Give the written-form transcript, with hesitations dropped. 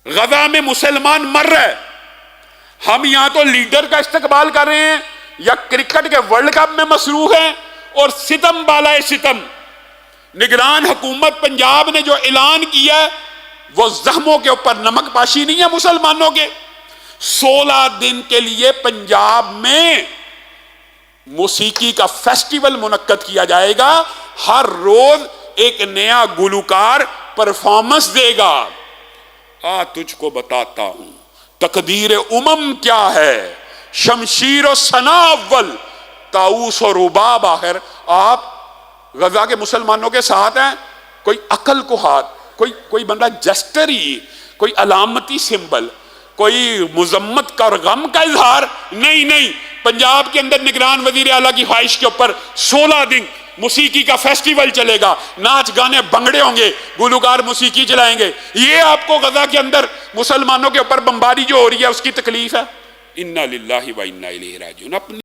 غزہ میں مسلمان مر رہے، ہم یہاں تو لیڈر کا استقبال کر رہے ہیں یا کرکٹ کے ورلڈ کپ میں مصروف ہیں، اور ستم بالائے ستم نگران حکومت پنجاب نے جو اعلان کیا ہے وہ زخموں کے اوپر نمک پاشی نہیں ہے مسلمانوں کے۔ 16 دن کے لیے پنجاب میں موسیقی کا فیسٹیول منعقد کیا جائے گا، ہر روز ایک نیا گلوکار پرفارمنس دے گا۔ تجھ کو بتاتا ہوں تقدیر امم کیا ہے، شمشیر و ثنا اول، طاؤس و رباب آخر۔ آپ غزہ کے مسلمانوں کے ساتھ ہیں، کوئی عقل کو ہاتھ، کوئی بندہ جسٹری، کوئی علامتی سمبل، کوئی مذمت کا اور غم کا اظہار نہیں۔ پنجاب کے اندر نگران وزیر اعلیٰ کی خواہش کے اوپر 16 دن موسیقی کا فیسٹیول چلے گا، ناچ گانے بھنگڑے ہوں گے، گلوکار موسیقی چلائیں گے۔ یہ آپ کو غزہ کے اندر مسلمانوں کے اوپر بمباری جو ہو رہی ہے اس کی تکلیف ہے؟ انا للہ و انا الیہ راجعون۔ اپنی